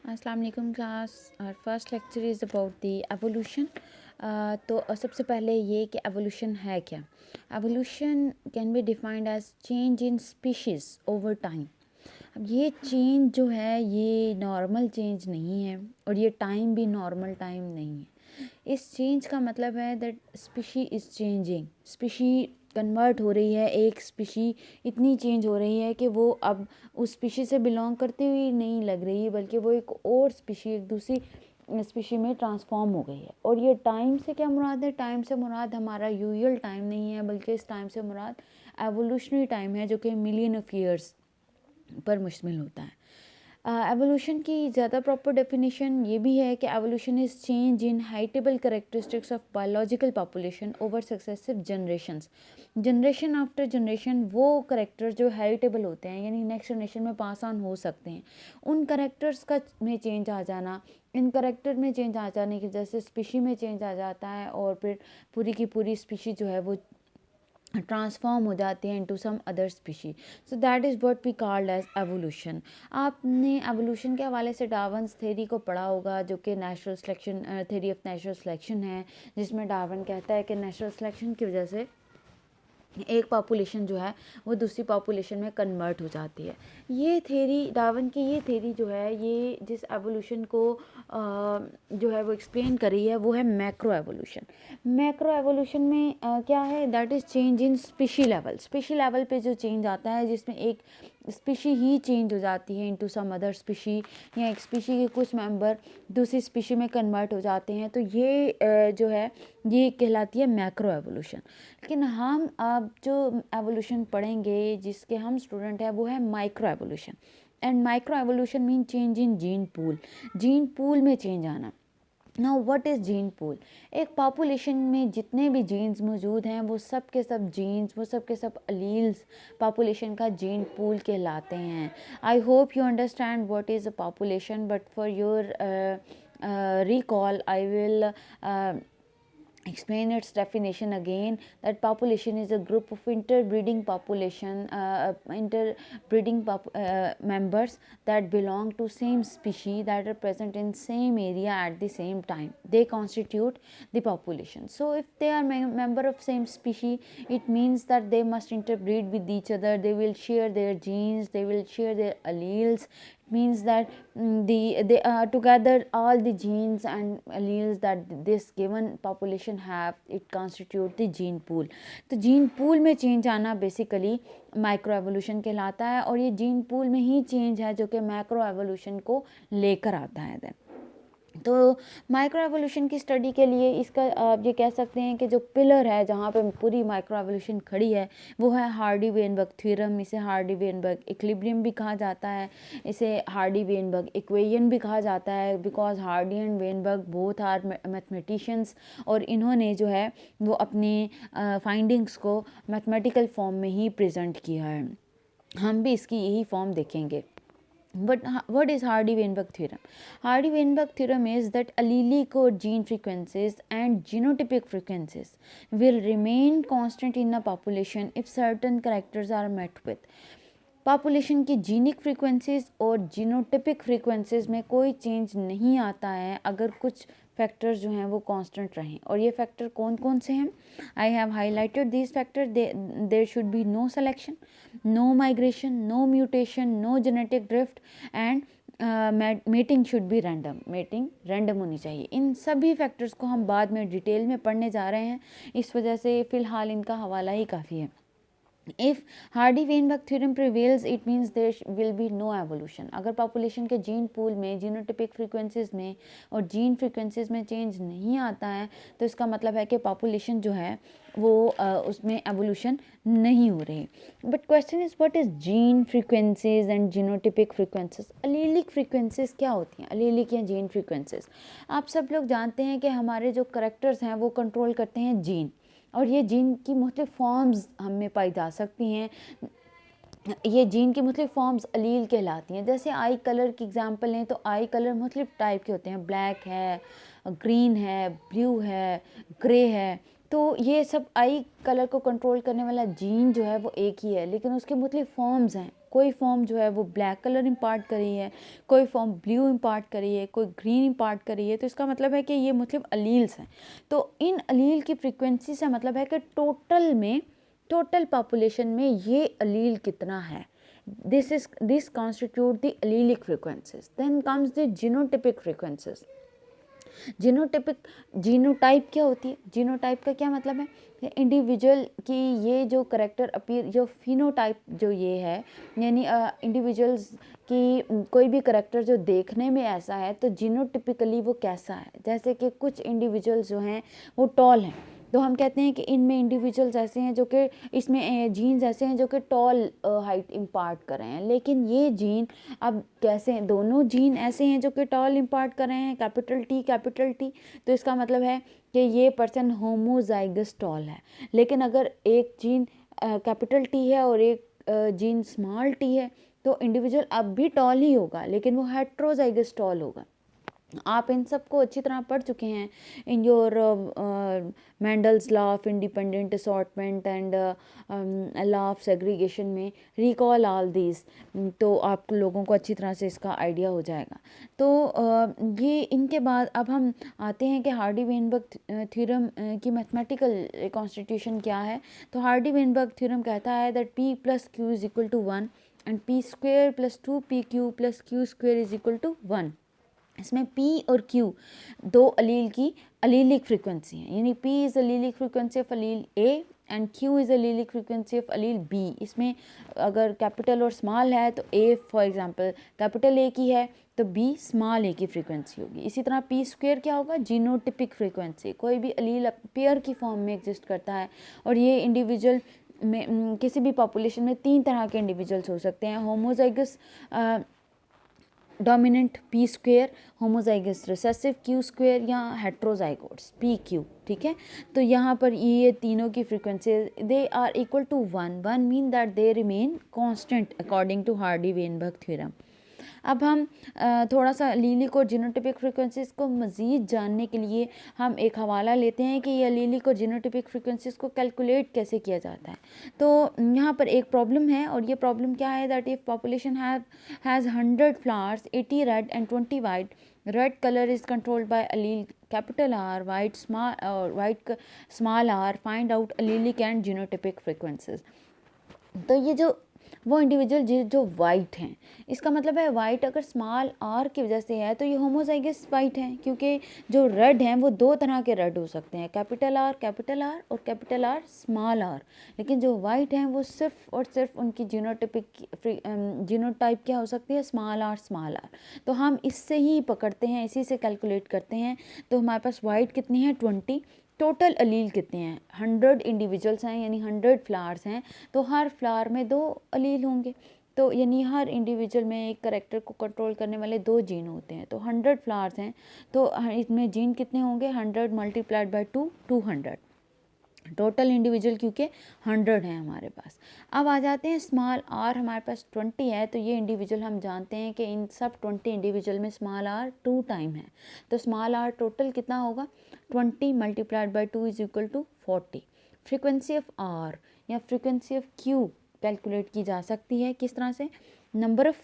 अस्सलाम वालेकुम क्लास। और first lecture is about the evolution. तो सबसे पहले ये कि एवोल्यूशन है क्या। Evolution can be defined as change in species over time. अब ये चेंज जो है ये नॉर्मल चेंज नहीं है और ये टाइम भी नॉर्मल टाइम नहीं है। इस चेंज का मतलब है that species is changing. Species convert हो रही है, एक स्पीशी इतनी चेंज हो रही है कि वो अब उस स्पीशी से बिलोंग करती हुई नहीं लग रही है, बल्कि वो एक और स्पीशी, एक दूसरी स्पीशी में ट्रांसफॉर्म हो गई है। और ये टाइम से क्या मुराद है? टाइम से मुराद हमारा यूजुअल टाइम नहीं है, बल्कि इस टाइम से मुराद एवोल्यूशनरी टाइम है, जो कि मिलियन ऑफ ईयर्स पर मुश्तमिल होता है। एवोल्यूशन की ज़्यादा प्रॉपर डेफिनेशन ये भी है कि evolution is change in heritable characteristics of biological population over successive generations. Generation after generation वो करेक्टर जो हेरिटेबल होते हैं, यानी नेक्स्ट जनरेशन में पास ऑन हो सकते हैं, उन करेक्टर्स का में चेंज आ जाना, इन करेक्टर में चेंज आ जाने की वजह से स्पीशी में चेंज आ जाता है और फिर पूरी की पूरी स्पीशी जो है वो ट्रांसफॉर्म हो जाती है into some other species. So that is what we called as evolution. आपने एवोल्यूशन के हवाले से डार्विन्स थ्योरी को पढ़ा होगा, जो कि natural selection theory of natural selection है, जिसमें डार्विन कहता है कि नेचुरल सिलेक्शन की वजह से एक पॉपुलेशन जो है वो दूसरी पॉपुलेशन में कन्वर्ट हो जाती है। ये थ्योरी, डार्विन की ये थ्योरी जो है, ये जिस एवोल्यूशन को जो है वो एक्सप्लेन कर रही है, वो है मैक्रो एवोल्यूशन। मैक्रो एवोल्यूशन में क्या है? That is change in species level. Species level पे जो चेंज आता है, जिसमें एक स्पीशी ही चेंज हो जाती है इनटू सम अदर स्पीशी, या एक स्पीशी के कुछ मेंबर दूसरी स्पीशी में कन्वर्ट हो जाते हैं, तो ये जो है ये कहलाती है मैक्रो एवोल्यूशन। लेकिन हम अब जो एवोल्यूशन पढ़ेंगे, जिसके हम स्टूडेंट हैं, वो है micro evolution. And micro evolution mean change in gene pool. Gene pool में चेंज आना। Now what is gene pool? एक पॉपुलेशन में जितने भी जीन्स मौजूद हैं, वो सब के सब जीन्स, वो सब के सब अलील्स पॉपुलेशन का जीन पूल कहलाते हैं। I hope you understand what is a population, but for your recall I will explain its definition again, that population is a group of interbreeding members that belong to same species that are present in same area at the same time. They constitute the population. So if they are member of same species, it means that they must interbreed with each other, they will share their genes, they will share their alleles. Means that they together all the genes and alleles that this given population have, it constitute the gene pool. तो gene pool में change आना basically micro evolution कहलाता है, और ये gene pool में ही change है जो कि मैक्रो एवोल्यूशन को लेकर आता है। देन तो माइक्रो एवोल्यूशन की स्टडी के लिए इसका आप ये कह सकते हैं कि जो पिलर है जहाँ पे पूरी माइक्रो एवोल्यूशन खड़ी है, वो है हार्डी-वेनबर्ग थ्योरम। इसे हार्डी-वेनबर्ग इक्विलिब्रियम भी कहा जाता है, इसे हार्डी-वेनबर्ग इक्वेशन भी कहा जाता है, because Hardy and Weinberg both are mathematicians, और इन्होंने जो है वो अपनी फाइंडिंग्स को मैथमेटिकल फॉर्म में ही प्रेजेंट किया है। हम भी इसकी यही फॉर्म देखेंगे। But what is Hardy-Weinberg theorem? Hardy-Weinberg theorem is that allelic or gene frequencies and genotypic frequencies will remain constant in a population if certain characters are met with. Population की genic frequencies और genotypic frequencies में कोई change नहीं आता है अगर कुछ factors जो हैं वो कांस्टेंट रहें। और ये फैक्टर कौन कौन से हैं? I have highlighted these factor. There should be no selection, no migration, no mutation, no genetic drift, and mating should be random. Mating random होनी चाहिए। इन सभी फैक्टर्स को हम बाद में डिटेल में पढ़ने जा रहे हैं, इस वजह से फ़िलहाल इनका हवाला ही काफ़ी है। If Hardy-Weinberg theorem prevails, it means there will be no evolution. अगर पॉपुलेशन के जीन पूल में, जीनोटिपिक फ्रीक्वेंसीज में और जीन फ्रीक्वेंसीज में चेंज नहीं आता है, तो इसका मतलब है कि पॉपुलेशन जो है वो उसमें एवोल्यूशन नहीं हो रही। But question is what is gene frequencies and genotypic frequencies? Allelic frequencies क्या होती हैं? अलीलिक या जीन फ्रीक्वेंसीज, आप सब लोग जानते हैं कि हमारे जो करेक्टर्स हैं वो कंट्रोल करते हैं जीन, और ये जीन की मुख्तलिफ फॉर्म्स हम में पाई जा सकती हैं। ये जीन की मुख्तलिफ फॉर्म्स अलील कहलाती हैं। जैसे आई कलर की एग्जांपल लें तो आई कलर मुख्तलिफ टाइप के होते हैं, ब्लैक है, ग्रीन है, ब्लू है, ग्रे है। तो ये सब आई कलर को कंट्रोल करने वाला जीन जो है वो एक ही है, लेकिन उसके मुख्तलिफ फॉर्म्स हैं। कोई फॉर्म जो है वो ब्लैक कलर इम्पार्ट कर रही है, कोई फॉर्म ब्लू इम्पार्ट कर रही है, कोई ग्रीन इम्पार्ट कर रही है, तो इसका मतलब है कि ये मतलब अलील्स हैं। तो इन अलील की फ्रीक्वेंसी से मतलब है कि टोटल पॉपुलेशन में ये अलील कितना है, this constitute the allelic frequencies. Then comes the genotypic frequencies. Genotype क्या होती है? जीनोटाइप का क्या मतलब है? इंडिविजुअल की ये जो करेक्टर अपीयर, जो फिनोटाइप जो ये है, यानी इंडिविजुअल्स की कोई भी करेक्टर जो देखने में ऐसा है, तो जीनोटिपिकली वो कैसा है। जैसे कि कुछ इंडिविजुअल्स जो हैं वो टॉल हैं, तो हम कहते हैं कि इनमें इंडिविजुअल्स ऐसे हैं जो कि इसमें जीन्स ऐसे हैं जो कि टॉल हाइट इम्पार्ट कर रहे हैं। लेकिन ये जीन अब कैसे हैं? दोनों जीन ऐसे हैं जो कि टॉल इम्पार्ट कर रहे हैं, कैपिटल टी, तो इसका मतलब है कि ये पर्सन होमोजाइगस टॉल है। लेकिन अगर एक जीन कैपिटल टी है और एक जीन स्मॉल टी है, तो इंडिविजुअल अब भी टॉल ही होगा, लेकिन वो हेट्रोजाइगस टॉल होगा। आप इन सब को अच्छी तरह पढ़ चुके हैं in your Mendel's law of independent assortment and law of segregation में। रिकॉल ऑल दीज, तो आप लोगों को अच्छी तरह से इसका आइडिया हो जाएगा। तो ये इनके बाद अब हम आते हैं कि हार्डी-वेनबर्ग थ्योरम की मैथमेटिकल कॉन्स्टिट्यूशन क्या है। तो हार्डी-वेनबर्ग थ्योरम कहता है that p + q = 1 and p² + 2pq + q² = 1। इसमें P और Q दो अलील की अलीलिक फ्रीक्वेंसी है, यानी P is allelic frequency of allele A and Q is allelic frequency of allele B। इसमें अगर कैपिटल और स्मॉल है तो A for example capital A की है तो B स्मॉल A की फ्रीक्वेंसी होगी। इसी तरह p² क्या होगा? Genotypic frequency. कोई भी अलील पेयर की फॉर्म में एग्जिस्ट करता है, और ये इंडिविजुअल में किसी भी पॉपुलेशन में 3 तरह के इंडिविजुअल्स हो सकते हैं। Homozygous dominant p², homozygous recessive q², या हेट्रोजाइगोट्स pq। ठीक है, तो यहाँ पर ये तीनों की frequency they are equal to 1 mean that they remain constant according to Hardy Weinberg theorem. अब हम थोड़ा सा अलीलिक और जीनोटिपिक फ्रीक्वेंसीज़ को मज़ीद जानने के लिए हम एक हवाला लेते हैं कि ये अलीलिक और जीनोटिपिक फ्रीक्वेंसीज़ को कैलकुलेट कैसे किया जाता है। तो यहाँ पर एक प्रॉब्लम है, और ये प्रॉब्लम क्या है? That if population has 100 flowers, 80 red and 20 white, red colour is controlled by allele capital R, white small r, find out allelic and genotypic frequencies. तो ये जो वो इंडिविजुअल जो वाइट हैं, इसका मतलब है वाइट अगर स्मॉल r की वजह से है तो ये होमोजाइगस वाइट हैं, क्योंकि जो रेड हैं वो दो तरह के रेड हो सकते हैं, कैपिटल R और कैपिटल R स्मॉल r। लेकिन जो वाइट हैं वो सिर्फ और सिर्फ उनकी जीनोटाइप क्या हो सकती है? Small r। तो हम इससे ही पकड़ते हैं, इसी से कैलकुलेट करते हैं। तो हमारे पास वाइट कितनी है? 20। टोटल अलील कितने हैं? 100 इंडिविजुअल्स हैं, यानी 100 फ्लावर्स हैं, तो हर फ्लावर में 2 अलील होंगे। तो यानी हर इंडिविजुअल में एक करेक्टर को कंट्रोल करने वाले 2 जीन होते हैं। तो 100 फ्लावर्स हैं, तो इसमें जीन कितने होंगे? 100 × 2 200। टोटल इंडिविजुअल क्योंकि 100 हैं हमारे पास। अब आ जाते हैं स्मॉल r, हमारे पास 20 है, तो ये इंडिविजुअल हम जानते हैं कि इन सब 20 इंडिविजुअल में स्मॉल r 2 टाइम है। तो स्मॉल r टोटल कितना होगा? 20 × 2 = 40। फ्रीक्वेंसी ऑफ r या फ्रीक्वेंसी ऑफ q कैलकुलेट की जा सकती है किस तरह से? Number of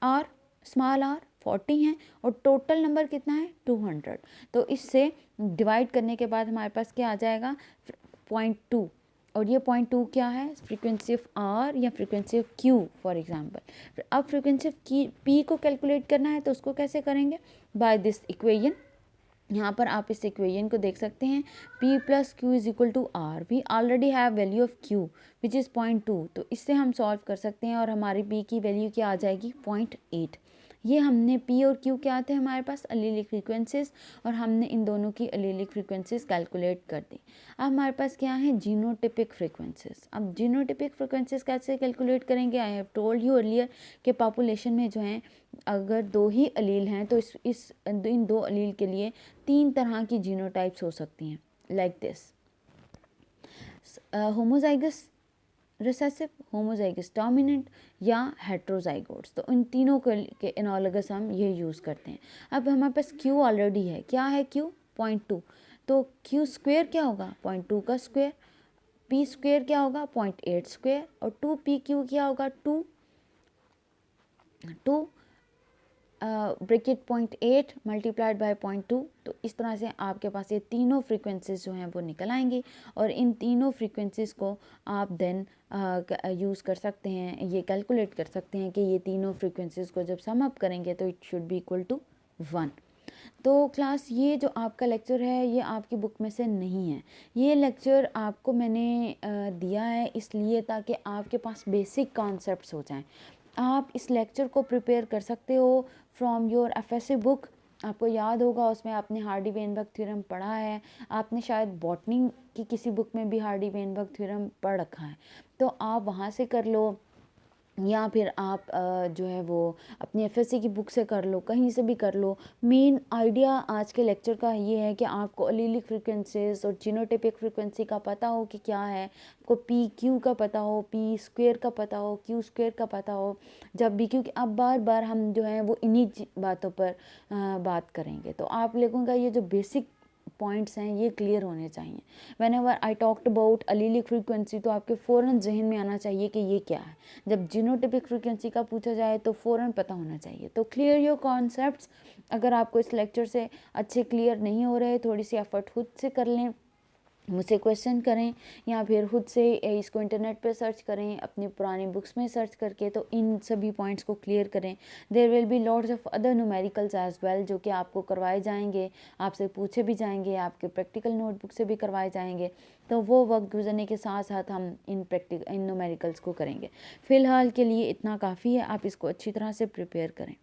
r small r 40 हैं और टोटल नंबर कितना है? 200। तो इससे डिवाइड करने के बाद हमारे पास क्या आ जाएगा? 0.2। और ये 0.2 क्या है? फ्रीक्वेंसी ऑफ r या frequency of q for example. अब फ्रीक्वेंसी ऑफ p को कैलकुलेट करना है, तो उसको कैसे करेंगे? By this equation. यहाँ पर आप इस इक्वेशन को देख सकते हैं, p + q = r। We already have value of q which is 0.2, तो इससे हम सॉल्व कर सकते हैं और हमारी p की वैल्यू क्या आ जाएगी? 0.8। ये हमने p और q क्या आते हैं हमारे पास? अलीलिक फ्रीक्वेंसीज, और हमने इन दोनों की अलीलिक फ्रीक्वेंसीज कैलकुलेट कर दी। अब हमारे पास क्या है? Genotypic frequencies. अब जीनोटिपिक फ्रीक्वेंसीज कैसे कैलकुलेट करेंगे? I have told you earlier कि पॉपुलेशन में जो है अगर 2 ही अलील हैं तो इन 2 अलील के लिए 3 तरह की जीनोटाइप्स हो सकती हैं, like this: homozygous recessive, homozygous dominant, या हेट्रोजाइगोट्स। तो इन तीनों के एनालॉगस हम ये यूज़ करते हैं। अब हमारे पास q ऑलरेडी है, क्या है q? 0.2। तो q² क्या होगा? 0.2 का स्क्वायर। p² क्या होगा? 0.8 स्क्वायर। और 2pq क्या होगा? 2 टू ब्रैकेट 0.8 मल्टीप्लाइड बाय 0.2। तो इस तरह से आपके पास ये तीनों फ्रीक्वेंसीज जो हैं वो निकल आएंगी और इन तीनों फ्रीक्वेंसीज को आप देन यूज़ कर सकते हैं, ये कैलकुलेट कर सकते हैं कि ये तीनों फ्रीक्वेंसीज को जब सम अप करेंगे तो it should be equal to 1। तो क्लास ये जो आपका लेक्चर है ये आपकी बुक में से नहीं है, ये लेक्चर आपको मैंने दिया है इसलिए ताकि आपके पास बेसिक कॉन्सेप्ट्स हो जाएं। आप इस लेक्चर को प्रिपेयर कर सकते हो फ्रॉम योर एफएसए बुक। आपको याद होगा उसमें आपने हार्डी वेनबर्ग थ्योरम पढ़ा है, आपने शायद बॉटनी की किसी बुक में भी हार्डी वेनबर्ग थ्योरम पढ़ रखा है, तो आप वहाँ से कर लो या फिर आप जो है वो अपनी एफएससी की बुक से कर लो, कहीं से भी कर लो। मेन आइडिया आज के लेक्चर का ये है कि आपको अलीलिक फ्रिक्वेंसीज और जीनोटाइपिक फ्रिक्वेंसी का पता हो कि क्या है, आपको पी क्यू का पता हो, पी स्क्वायर का पता हो, क्यू स्क्वायर का पता हो जब भी, क्योंकि अब बार बार हम जो है वो इन्हीं बातों पर बात करेंगे। तो आप लोगों का ये जो बेसिक पॉइंट्स हैं ये क्लियर होने चाहिए। When ever I talked about allelic frequency तो आपके फ़ौरन जहन में आना चाहिए कि ये क्या है। जब जीनोटाइपिक फ्रीक्वेंसी का पूछा जाए तो फ़ौरन पता होना चाहिए। तो क्लियर योर कॉन्सेप्ट्स। अगर आपको इस लेक्चर से अच्छे क्लियर नहीं हो रहे, थोड़ी सी एफर्ट खुद से कर लें, मुझसे क्वेश्चन करें या फिर खुद से इसको इंटरनेट पे सर्च करें, अपनी पुरानी बुक्स में सर्च करके तो इन सभी पॉइंट्स को क्लियर करें। There will be lots of other numericals as well जो कि आपको करवाए जाएंगे, आपसे पूछे भी जाएंगे, आपके प्रैक्टिकल नोटबुक से भी करवाए जाएंगे। तो वो वक्त गुजरने के साथ साथ हम इन न्यूमेरिकल्स को करेंगे। फ़िलहाल के लिए इतना काफ़ी है, आप इसको अच्छी तरह से प्रिपेयर करें।